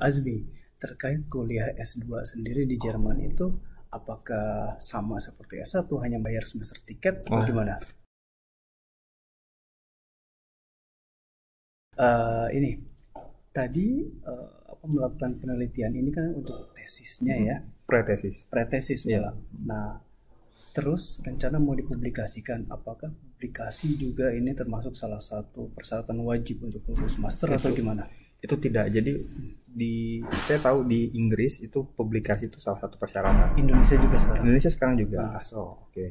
Azmi, terkait kuliah S2 sendiri di Jerman itu apakah sama seperti S1 hanya bayar semester tiket atau Oh, gimana? Ini tadi apa melakukan penelitian ini kan untuk tesisnya mm, ya, pretesis. pretesis Iya. malah. Nah, terus rencana mau dipublikasikan, apakah publikasi juga ini termasuk salah satu persyaratan wajib untuk lulus master atau Itu gimana? itu tidak. Jadi saya tahu di Inggris itu publikasi itu salah satu persyaratan. Indonesia juga sekarang. Indonesia sekarang juga. Nah, Oke.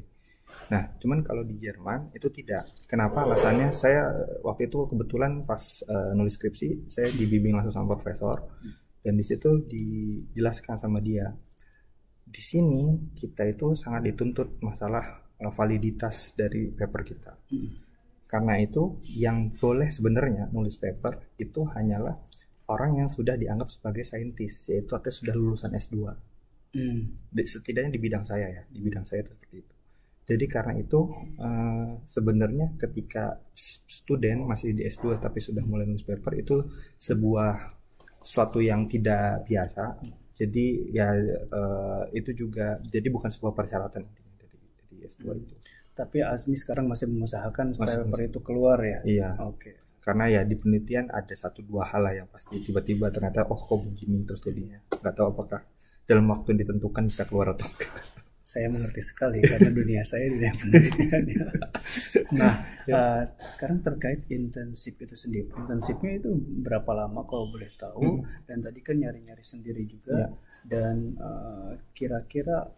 Nah, cuman kalau di Jerman itu tidak. Kenapa? Alasannya saya waktu itu kebetulan pas nulis skripsi saya dibimbing langsung sama profesor dan di situ dijelaskan sama dia. Di sini kita itu sangat dituntut masalah validitas dari paper kita. Karena itu yang boleh sebenarnya nulis paper itu hanyalah orang yang sudah dianggap sebagai saintis, yaitu artinya sudah lulusan S2. Setidaknya di bidang saya ya, di bidang saya itu seperti itu. Jadi karena itu sebenarnya ketika student masih di S2 tapi sudah mulai nulis paper itu sebuah sesuatu yang tidak biasa. Jadi ya itu juga jadi bukan sebuah persyaratan intinya dari S2 itu. tapi Azmi sekarang masih mengusahakan supaya Masih, paper itu keluar ya. iya. Oke. Karena ya di penelitian ada satu dua hal lah yang pasti tiba-tiba ternyata oh kok begini terus jadinya nggak tahu apakah dalam waktu yang ditentukan bisa keluar atau enggak. Saya mengerti sekali karena dunia saya dunia penelitian ya. Nah, sekarang terkait internship itu sendiri. Internshipnya itu berapa lama kalau boleh tahu? Dan tadi kan nyari-nyari sendiri juga. Ya, Dan kira-kira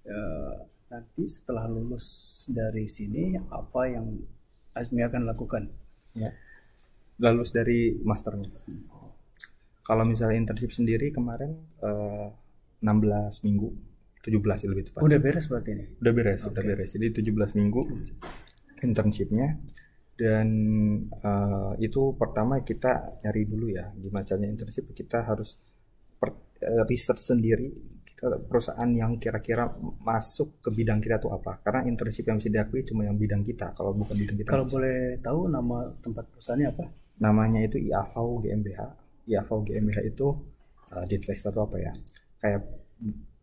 eh, nanti setelah lulus dari sini apa yang Azmi akan lakukan? ya. Lulus dari masternya. Kalau misalnya internship sendiri kemarin 16 minggu, 17 sih lebih tepat. Udah beres berarti ini. Udah beres, udah Oke. beres. Jadi 17 minggu internshipnya dan itu pertama kita nyari dulu ya gimana caranya internship kita harus research sendiri kita perusahaan yang kira-kira masuk ke bidang kita tuh apa karena internship yang bisa diakui cuma yang bidang kita kalau bukan bidang kita Kalau nggak bisa. boleh tahu nama tempat perusahaannya apa? Namanya itu IAVAU GmbH. IAVAU GmbH itu di atau apa ya kayak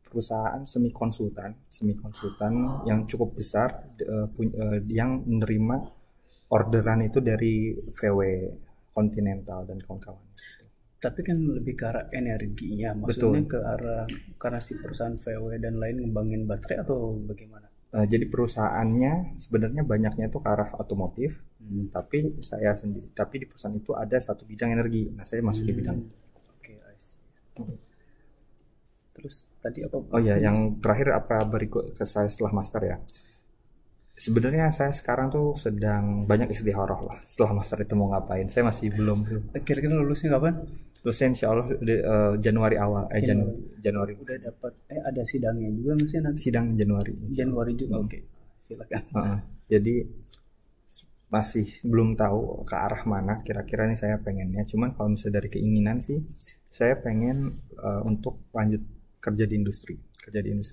perusahaan semi konsultan yang cukup besar yang menerima orderan itu dari VW Continental dan kawan-kawan. Tapi kan lebih ke arah energinya, maksudnya Betul. ke arah karena si perusahaan VW dan lain ngembangin baterai atau bagaimana? Jadi perusahaannya sebenarnya banyaknya itu ke arah otomotif, tapi saya sendiri, tapi di perusahaan itu ada satu bidang energi. Nah, saya masuk di bidang. Oke, I see. Terus tadi apa? Oh ya, yang terakhir apa berikut ke saya setelah master ya. Sebenarnya saya sekarang tuh sedang banyak istikharah lah. Setelah master itu mau ngapain? Saya masih belum. Kira-kira lulusnya kapan? Terusnya insya Allah Januari awal, Januari. Udah dapat ada sidangnya juga nggak sih nanti? Sidang Januari. Januari juga. Oke, silakan. Jadi masih belum tahu ke arah mana kira-kira nih saya pengennya. Cuman kalau misalnya dari keinginan sih, saya pengen untuk lanjut kerja di industri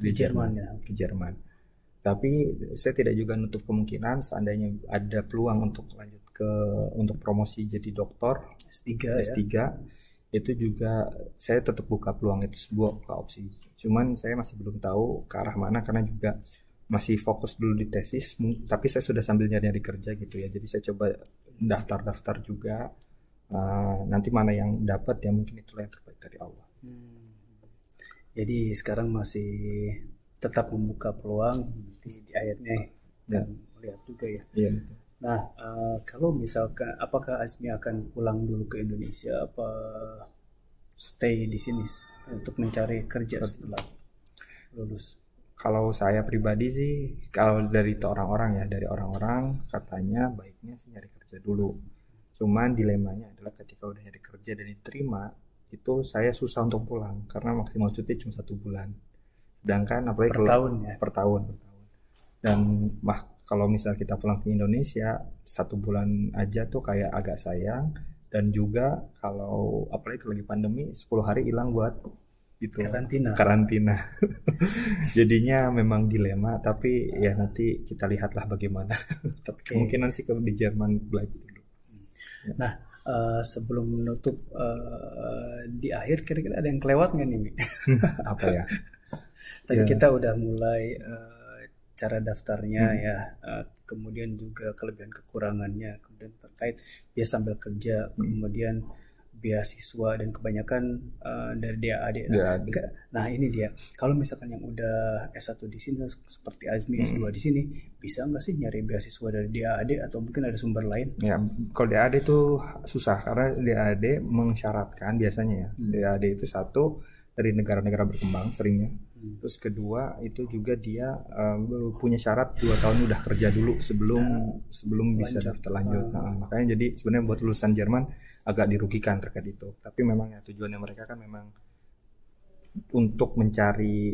Di Jerman ya. ke Jerman. Tapi saya tidak juga nutup kemungkinan seandainya ada peluang untuk lanjut untuk promosi jadi doktor S3 ya. S3 itu juga saya tetap buka peluang itu sebuah opsi. Cuman saya masih belum tahu ke arah mana karena juga masih fokus dulu di tesis, tapi saya sudah sambil nyari-nyari kerja gitu ya. Jadi saya coba daftar-daftar juga. Nanti mana yang dapat ya mungkin itulah yang terbaik dari Allah. Jadi sekarang masih tetap membuka peluang nanti di akhirnya dan melihat juga ya. Iya. Nah, kalau misalkan apakah Azmi akan pulang dulu ke Indonesia apa stay di sini untuk mencari kerja setelah lulus? Kalau saya pribadi sih, kalau dari orang-orang ya, dari orang-orang katanya baiknya sih nyari kerja dulu. Cuman dilemanya adalah ketika udah nyari kerja dan diterima, itu saya susah untuk pulang karena maksimal cuti cuma 1 bulan. Sedangkan apalagi Per tahun ya? per tahun. Dan kalau misal kita pulang ke Indonesia 1 bulan aja tuh kayak agak sayang. Dan juga kalau apalagi lagi pandemi 10 hari hilang buat itu karantina. Jadinya memang dilema tapi ya nanti kita lihatlah bagaimana. Tapi kemungkinan sih kalau di Jerman belajar dulu. Nah, sebelum menutup di akhir, kira-kira ada yang kelewat nggak nih, Mi? Apa ya? Tadi Ya, kita udah mulai cara daftarnya ya, kemudian juga kelebihan kekurangannya, kemudian terkait biaya sambil kerja, kemudian beasiswa dan kebanyakan dari DAAD. ya ada. Nah, ini dia. Kalau misalkan yang udah S1 di sini seperti Azmi S2 di sini, bisa nggak sih nyari beasiswa dari DAAD atau mungkin ada sumber lain? Ya, kalau DAD itu susah karena DAD mensyaratkan biasanya ya. DAD itu satu dari negara-negara berkembang seringnya. Terus kedua itu juga dia punya syarat 2 tahun udah kerja dulu sebelum bisa Lanjut. daftar lanjut. Nah, makanya jadi sebenarnya buat lulusan Jerman agak dirugikan terkait itu. Tapi memang ya tujuannya mereka kan memang untuk mencari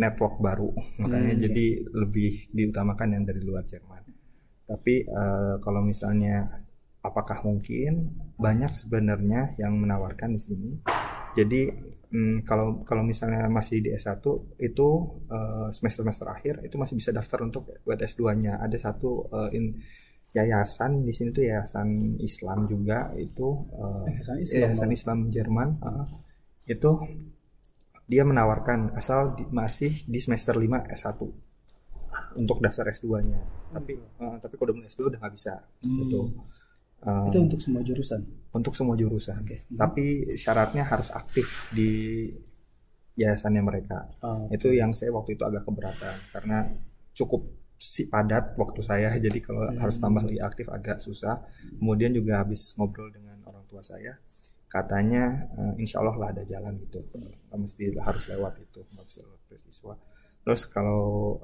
network baru. Makanya jadi lebih diutamakan yang dari luar Jerman. Tapi kalau misalnya apakah mungkin, banyak sebenarnya yang menawarkan di sini. Jadi kalau misalnya masih di S1 itu semester akhir itu masih bisa daftar untuk buat S2-nya. Ada satu yayasan di sini tuh yayasan Islam juga itu yayasan Islam Jerman itu dia menawarkan asal masih di semester 5 S1 untuk daftar S2-nya. Tapi kalau udah mulai S2 udah nggak bisa gitu. Itu untuk semua jurusan. Untuk semua jurusan. Tapi syaratnya harus aktif di yayasannya mereka. Itu yang saya waktu itu agak keberatan karena cukup padat waktu saya, jadi kalau harus tambah lagi aktif agak susah. Kemudian juga habis ngobrol dengan orang tua saya, katanya insya Allah lah ada jalan gitu, mesti harus lewat itu, nggak bisa lewat beasiswa. Terus kalau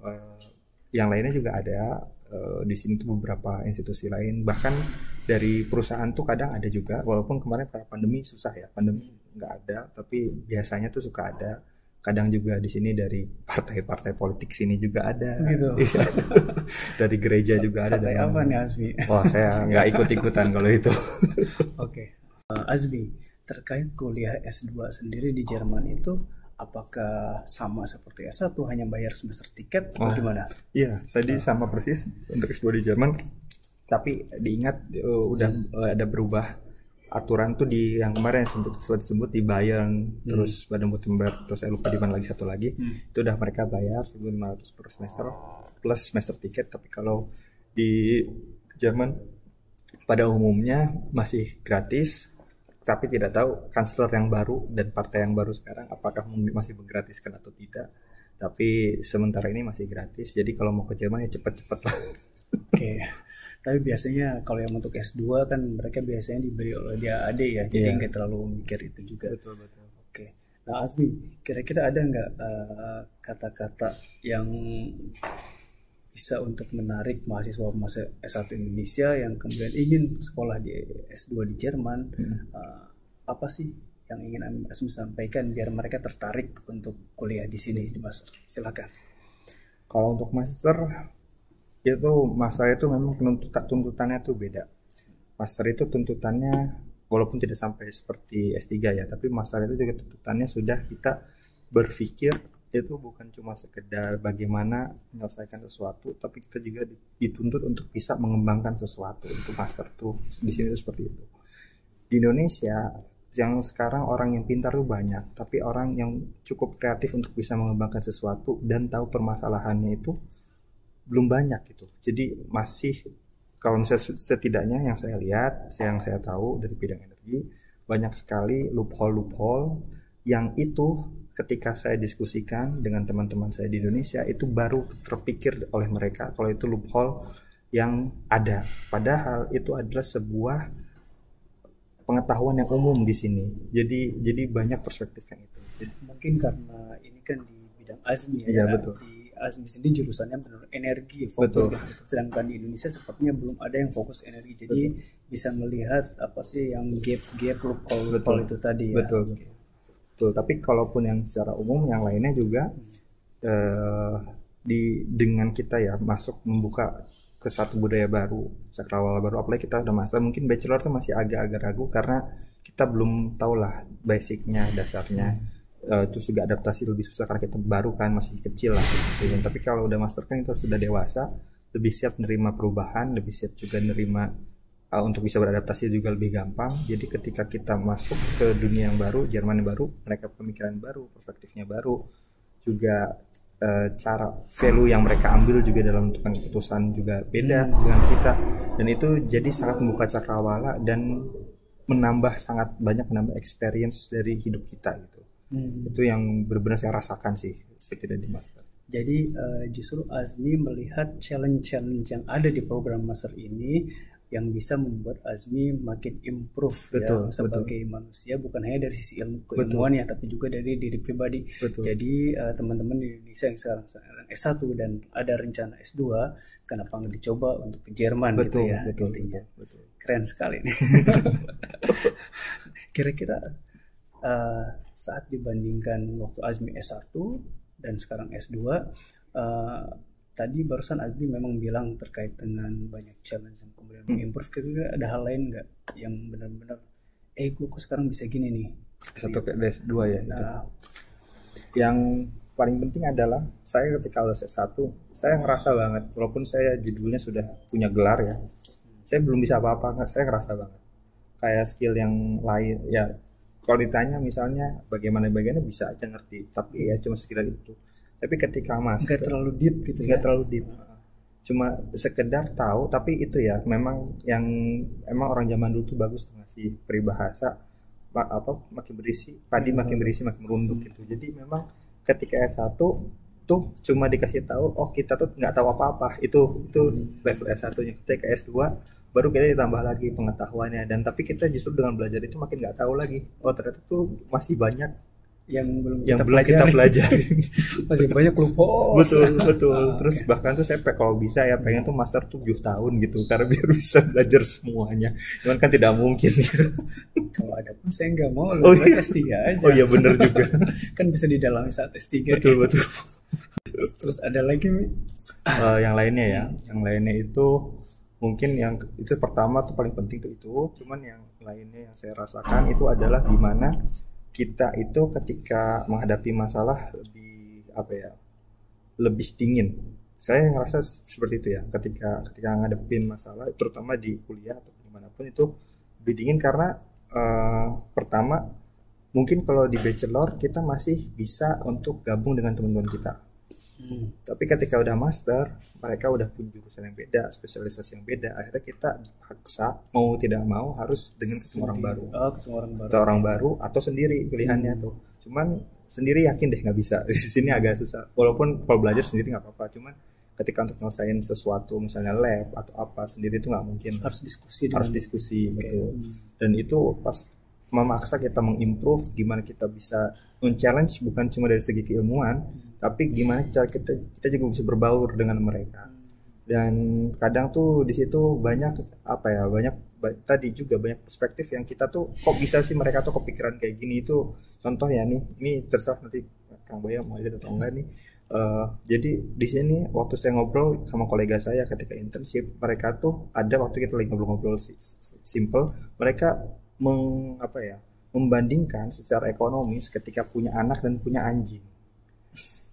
yang lainnya juga ada di sini tuh beberapa institusi lain, bahkan dari perusahaan tuh kadang ada juga, walaupun kemarin karena pandemi susah ya, pandemi nggak ada, tapi biasanya tuh suka ada. Kadang juga di sini dari partai-partai politik sini juga ada. Gitu. Dari gereja juga ada. Partai apa nih, Azmi? Wah, saya nggak ikut-ikutan kalau itu. Oke. Azmi, terkait kuliah S2 sendiri di Jerman itu, apakah sama seperti S1, hanya bayar semester tiket atau gimana? Iya, saya sama persis untuk S2 di Jerman. Tapi diingat udah ada berubah aturan tuh di yang kemarin sempat disebut di Bayern, terus Baden-Württemberg, terus saya lupa di mana lagi satu lagi. Itu udah mereka bayar 1.500 per semester plus semester tiket. Tapi kalau di Jerman pada umumnya masih gratis. Tapi tidak tahu kansler yang baru dan partai yang baru sekarang apakah masih menggratiskan atau tidak. Tapi sementara ini masih gratis. Jadi kalau mau ke Jerman ya cepet-cepet lah. Oke. Tapi biasanya kalau yang untuk S2 kan mereka biasanya diberi oleh DAAD ya, jadi nggak terlalu mikir itu juga. Betul. Oke. Nah, Azmi, kira-kira ada nggak kata-kata yang bisa untuk menarik mahasiswa S1 Indonesia yang kemudian ingin sekolah di S2 di Jerman? Apa sih yang ingin Azmi sampaikan biar mereka tertarik untuk kuliah di sini, Mas? Silakan. Kalau untuk master itu memang tuntutannya tuh beda. Master itu tuntutannya walaupun tidak sampai seperti S3 ya, tapi master itu juga tuntutannya sudah kita berpikir itu bukan cuma sekedar bagaimana menyelesaikan sesuatu, tapi kita juga dituntut untuk bisa mengembangkan sesuatu. Untuk master tuh di sini tuh seperti itu. Di Indonesia yang sekarang orang yang pintar tuh banyak, tapi orang yang cukup kreatif untuk bisa mengembangkan sesuatu dan tahu permasalahannya itu belum banyak gitu. Jadi masih, kalau misalnya setidaknya yang saya lihat, yang saya tahu dari bidang energi, banyak sekali loophole yang itu ketika saya diskusikan dengan teman-teman saya di Indonesia itu baru terpikir oleh mereka kalau itu loophole yang ada. Padahal itu adalah sebuah pengetahuan yang umum di sini. Jadi banyak perspektif yang itu. Mungkin karena ini kan di bidang Azmi ya. Iya, betul. Di Azmi sendiri jurusannya benar energi fokus, betul. Sedangkan di Indonesia sepertinya belum ada yang fokus energi, jadi bisa melihat apa sih yang gap loophole itu tadi ya. Betul. Tapi kalaupun yang secara umum yang lainnya juga dengan kita ya masuk membuka ke satu budaya baru, cakrawala baru, apalagi kita udah master, mungkin bachelor tuh masih agak-agak ragu karena kita belum tahu lah basicnya, dasarnya. Terus juga adaptasi lebih susah karena kita baru kan, masih kecil lah gitu. Tapi kalau udah master kan kita sudah dewasa, lebih siap nerima perubahan, lebih siap juga nerima untuk bisa beradaptasi juga lebih gampang. Jadi ketika kita masuk ke dunia yang baru, Jerman yang baru, mereka pemikiran baru, perspektifnya baru, juga cara value yang mereka ambil juga dalam menentukan keputusan juga beda dengan kita, dan itu jadi sangat membuka cakrawala dan sangat banyak menambah experience dari hidup kita gitu. Itu yang benar-benar saya rasakan sih setidaknya di master. Jadi justru Azmi melihat challenge-challenge yang ada di program master ini yang bisa membuat Azmi makin improve ya sebagai manusia, bukan hanya dari sisi ilmu keilmuannya tapi juga dari diri pribadi. Jadi teman-teman di Indonesia yang sekarang S1 dan ada rencana S2, kenapa nggak dicoba untuk ke Jerman gitu ya. Betul. Keren sekali nih. Kira-kira saat dibandingkan waktu Azmi S1 dan sekarang S2, tadi barusan Azmi memang bilang terkait dengan banyak challenge yang kemudian mengimprove. Kira-kira ada hal lain nggak yang benar-benar gue kok sekarang bisa gini nih? S1 ke S2 ya. Yang paling penting adalah saya ketika lulus S1, saya ngerasa banget, walaupun saya judulnya sudah punya gelar ya, saya belum bisa apa-apa, saya ngerasa banget. Kayak skill yang lain ya, kalau ditanya misalnya bagaimana bisa aja ngerti, tapi ya cuma sekedar itu. Tapi ketika master nggak terlalu deep gitu ya. Nggak terlalu deep, cuma sekedar tahu. Tapi itu ya memang emang orang zaman dulu tuh bagus ngasih peribahasa makin berisi padi makin berisi makin merunduk gitu. Jadi memang ketika S1 tuh cuma dikasih tahu kita tuh nggak tahu apa-apa, itu level S1-nya. Ketika S2 baru kita ditambah lagi pengetahuannya, dan tapi kita justru dengan belajar itu makin nggak tahu lagi, ternyata tuh masih banyak yang belum kita pelajari. Masih banyak lupa. Betul. Terus bahkan tuh saya kalau bisa ya pengen tuh master tuh 7 tahun gitu, karena biar bisa belajar semuanya. Cuman kan tidak mungkin. Kalau ada pun saya nggak mau S3 aja. Oh iya benar juga. Kan bisa didalami saat S3. Betul. Terus ada lagi yang lainnya ya. Yang lainnya itu mungkin yang itu pertama tuh paling penting tuh itu. Cuman yang lainnya yang saya rasakan itu adalah gimana kita itu ketika menghadapi masalah lebih dingin. Saya ngerasa seperti itu ya, ketika ngadepin masalah terutama di kuliah atau dimanapun itu lebih dingin karena pertama mungkin kalau di bachelor kita masih bisa untuk gabung dengan teman-teman kita. Tapi ketika udah master, mereka udah punya jurusan yang beda, spesialisasi yang beda. Akhirnya kita dipaksa mau tidak mau harus dengan ketemu orang baru atau sendiri pilihannya tuh. Cuman sendiri yakin deh nggak bisa. Di sini agak susah. Walaupun kalau belajar sendiri nggak apa-apa. Cuman ketika untuk nyelesain sesuatu misalnya lab atau apa sendiri itu nggak mungkin. Harus diskusi betul. Dan itu pas memaksa kita mengimprove, gimana kita bisa men-challenge bukan cuma dari segi keilmuan, tapi gimana cara kita juga bisa berbaur dengan mereka. Dan kadang tuh di situ banyak tadi juga banyak perspektif yang kita tuh kok bisa sih mereka tuh kepikiran kayak gini. Itu contoh ya nih, ini terserah nanti Kang Boya mau aja atau enggak nih. Jadi di sini waktu saya ngobrol sama kolega saya ketika internship, mereka tuh ada waktu kita lagi ngobrol simple, mereka membandingkan secara ekonomis ketika punya anak dan punya anjing.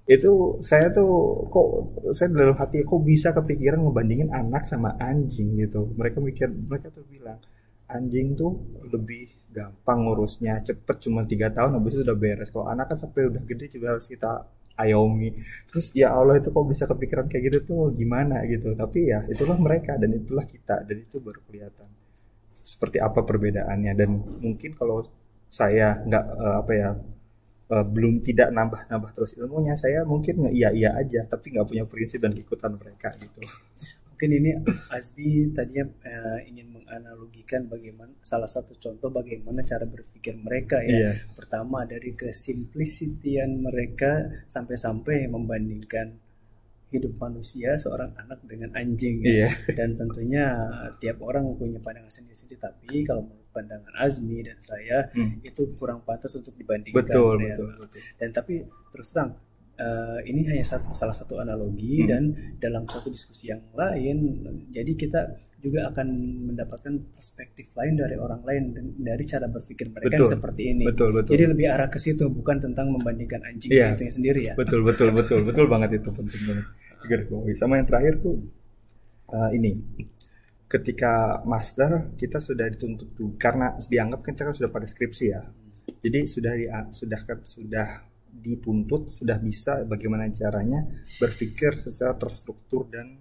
Itu saya dalam hati kok bisa kepikiran ngebandingin anak sama anjing gitu. Mereka tuh bilang anjing tuh lebih gampang ngurusnya, cepet cuma 3 tahun habis itu udah beres. Kalau anak kan sampai udah gede juga harus kita ayomi. Terus ya Allah, itu kok bisa kepikiran kayak gitu tuh gimana gitu. Tapi ya itulah mereka dan itulah kita, dan itu baru kelihatan seperti apa perbedaannya. Dan mungkin kalau saya nggak belum tidak nambah terus ilmunya, saya mungkin iya aja tapi nggak punya prinsip dan ikutan mereka gitu. Mungkin ini Azmi tadinya ingin menganalogikan bagaimana salah satu contoh bagaimana cara berpikir mereka ya. Pertama dari kesimplisitian mereka sampai membandingkan hidup manusia seorang anak dengan anjing ya. Dan tentunya tiap orang punya pandangan sendiri-sendiri, tapi kalau menurut pandangan Azmi dan saya itu kurang pantas untuk dibandingkan. Betul. Dan tapi terus terang ini hanya salah satu analogi, dan dalam satu diskusi yang lain jadi kita juga akan mendapatkan perspektif lain dari orang lain dari cara berpikir mereka yang seperti ini. Betul. Jadi lebih arah ke situ, bukan tentang membandingkan anjing itu sendiri ya. Betul banget, itu penting banget. Sama yang terakhir tuh ini ketika master kita sudah dituntut tuh, karena dianggap kita kan sudah pada skripsi ya. Jadi sudah dituntut, sudah bisa bagaimana caranya berpikir secara terstruktur dan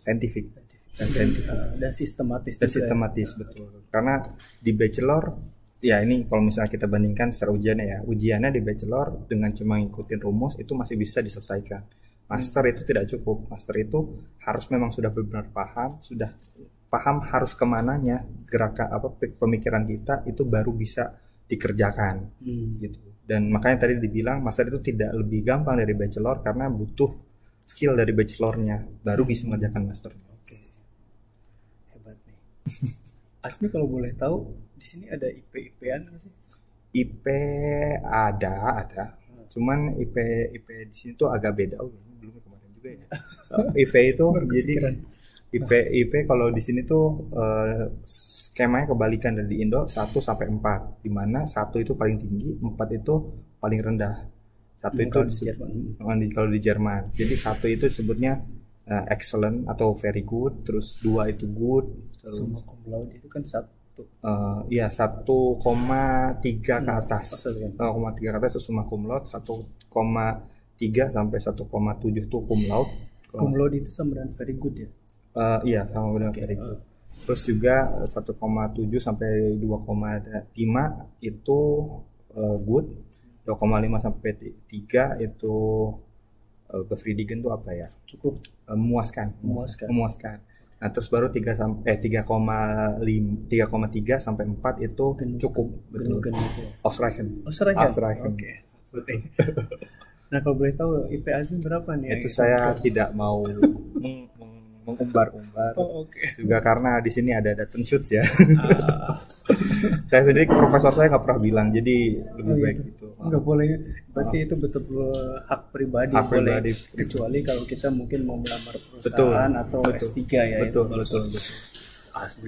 saintifik dan sistematis dan sistematis betul. Karena di bachelor ya ini kalau misalnya kita bandingkan secara ujiannya di bachelor dengan cuma ngikutin rumus itu masih bisa diselesaikan. Master itu tidak cukup. Master itu harus memang sudah benar-benar paham harus kemananya gerakan pemikiran kita itu baru bisa dikerjakan gitu. Dan makanya tadi dibilang master itu tidak lebih gampang dari bachelor karena butuh skill dari bachelornya baru bisa mengerjakan masternya. Oke, hebat nih. Asmi kalau boleh tahu di sini ada IP-IPan nggak sih? IP ada. Cuman IP di sini tuh agak beda. Belum kemarin juga ya. IP itu jadi IP kalau di sini tuh skemanya kebalikan dari di Indo 1 sampai 4, di mana 1 itu paling tinggi, 4 itu paling rendah. 1 itu kalau di Jerman. Jadi 1 itu disebutnya excellent atau very good, terus 2 itu good, terus summa cum laude itu kan 1. Iya 1,3 ke atas. 1,3 ke atas itu summa cum laude, 1,3 sampai 1,7 itu cum laude. Cum laude itu sama dengan very good ya? Iya sama dengan very good. Terus juga 1,7 sampai 2,5 itu good, 2,5 sampai 3 itu befriedigend itu apa ya? Cukup memuaskan. Nah, terus baru 3,3 sampai 4 itu cukup. Betul. Ausreichend. Oke. Nah, kalau boleh tahu IP Azmi berapa nih? Itu saya tidak mau mengumbar-umbar. Juga karena di sini ada Datenschutz ya. Saya sendiri profesor saya nggak pernah bilang, jadi lebih baik gitu. Nggak boleh. Berarti itu betul-betul hak pribadi. Kecuali kalau kita mungkin mau melamar perusahaan atau S3 ya. Betul.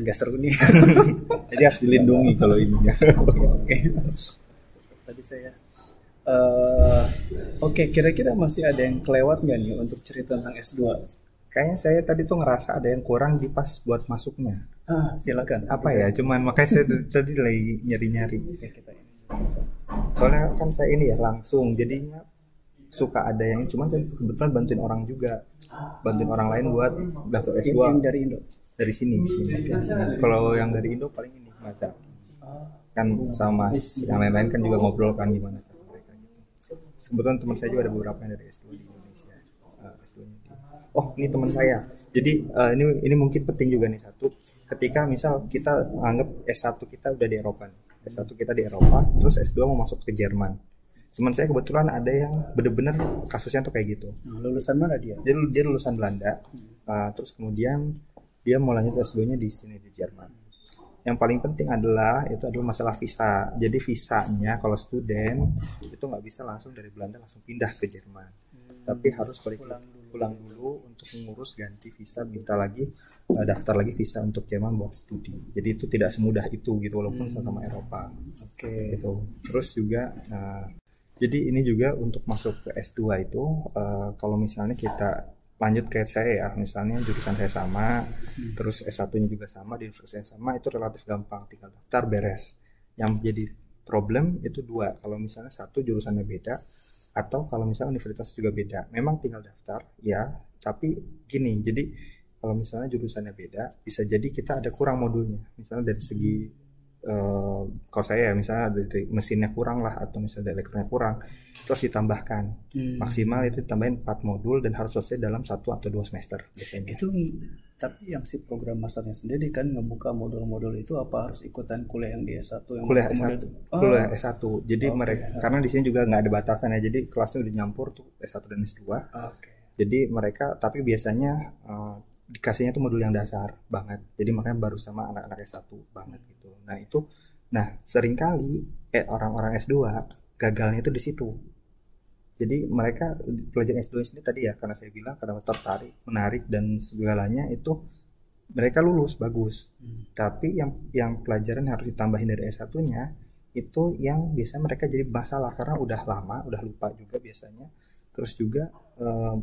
Nggak seru nih. Jadi harus dilindungi kalau ini ya. Oke. Tadi saya. Oke, kira-kira masih ada yang kelewat nggak nih untuk cerita tentang S2? Kayaknya saya tadi tuh ngerasa ada yang kurang di pas buat masuknya. Silakan. Apa ya? Cuman makanya saya tadi lagi nyari-nyari. Soalnya kan saya ini ya langsung, jadinya suka ada yang cuman saya kebetulan bantuin orang juga. Bantuin orang lain buat daftar S2. Yang dari Indo. Dari sini. Kalau yang dari Indo paling ini Mas. Kan sama yang lain-lain kan juga ngobrol kan gimana cara mereka gitu. Kebetulan teman saya juga ada beberapa yang dari S2 di Indonesia. Oh ini teman saya. Jadi ini mungkin penting juga nih satu. Ketika misal kita anggap S1 kita udah di Eropa nih. S1 kita di Eropa, terus S2 mau masuk ke Jerman. Teman saya kebetulan ada yang bener-bener kasusnya tuh kayak gitu. Lulusan mana dia? Dia lulusan Belanda. Terus kemudian dia mau lanjut S2-nya di sini di Jerman. Yang paling penting adalah masalah visa. Jadi visanya kalau student itu nggak bisa langsung dari Belanda langsung pindah ke Jerman. Tapi harus pulang dulu untuk mengurus ganti visa, minta lagi daftar lagi visa untuk Jerman buat studi. Jadi itu tidak semudah itu gitu walaupun sama Eropa. Oke. Gitu. Terus juga jadi ini juga untuk masuk ke S2 itu kalau misalnya kita lanjut kayak saya ya, misalnya jurusan saya sama, terus S1-nya juga sama di universitas yang sama, itu relatif gampang, tinggal daftar beres. Yang jadi problem itu 2, kalau misalnya satu jurusannya beda atau kalau misalnya universitas juga beda, memang tinggal daftar ya, tapi gini, jadi kalau misalnya jurusannya beda bisa jadi kita ada kurang modulnya, misalnya dari segi kalau saya misalnya dari mesinnya kurang lah atau misalnya dari elektroniknya kurang, terus ditambahkan maksimal itu ditambahin 4 modul dan harus selesai dalam 1 atau 2 semester biasanya. Itu tapi yang si program masternya sendiri kan ngebuka modul-modul itu apa harus ikutan kuliah yang di S1 yang kuliah S1. Jadi mereka karena di sini juga nggak ada batasan ya, jadi kelasnya udah nyampur tuh S1 dan S2. Jadi mereka tapi biasanya dikasihnya tuh modul yang dasar banget, jadi makanya baru sama anak-anak S1 banget gitu. Nah seringkali orang-orang S2 gagalnya itu di situ. Jadi mereka pelajaran S2 ini tadi ya, karena saya bilang karena tertarik, menarik dan segalanya itu mereka lulus bagus. Tapi yang pelajaran harus ditambahin dari S1-nya itu yang biasanya mereka jadi masalah karena udah lama, udah lupa juga biasanya. Terus juga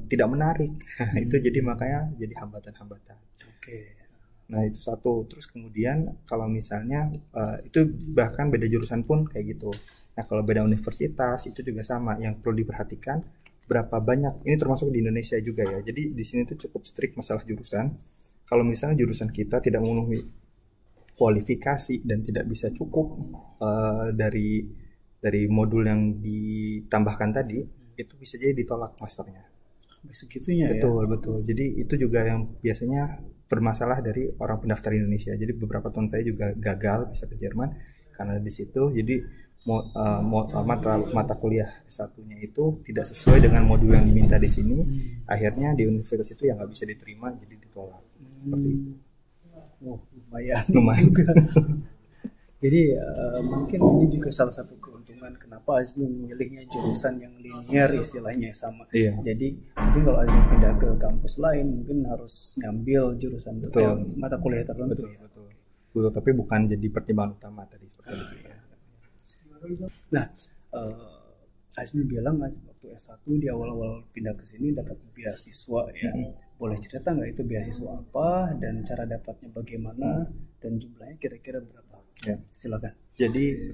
tidak menarik. Itu jadi makanya jadi hambatan-hambatan. Nah itu satu. Terus kemudian kalau misalnya itu bahkan beda jurusan pun kayak gitu. Nah kalau beda universitas itu juga sama. Yang perlu diperhatikan berapa banyak. Ini termasuk di Indonesia juga ya. Jadi di sini tuh cukup strict masalah jurusan. Kalau misalnya jurusan kita tidak memenuhi kualifikasi dan tidak bisa cukup dari modul yang ditambahkan tadi, itu bisa jadi ditolak masternya. Segitunya ya. Betul, betul. Jadi itu juga yang biasanya bermasalah dari orang pendaftar Indonesia. Jadi beberapa tahun saya juga gagal bisa ke Jerman karena di situ jadi mata kuliah S1-nya itu tidak sesuai dengan modul yang diminta di sini. Akhirnya di universitas itu yang nggak bisa diterima, jadi ditolak. Seperti itu. Oh, lumayan Lumayan. juga. Jadi mungkin ini juga salah satu keuntungan kenapa Azmi memilihnya jurusan yang linear istilahnya sama. Iya. Jadi mungkin kalau Azmi pindah ke kampus lain mungkin harus ngambil jurusan mata kuliah tertentu. Betul, betul. Betul, tapi bukan jadi pertimbangan utama tadi seperti itu ya. Nah, Azmi bilang waktu S1 di awal-awal pindah ke sini dapat beasiswa ya. Boleh cerita nggak itu beasiswa apa dan cara dapatnya bagaimana dan jumlahnya kira-kira berapa? Ya. Silakan. Jadi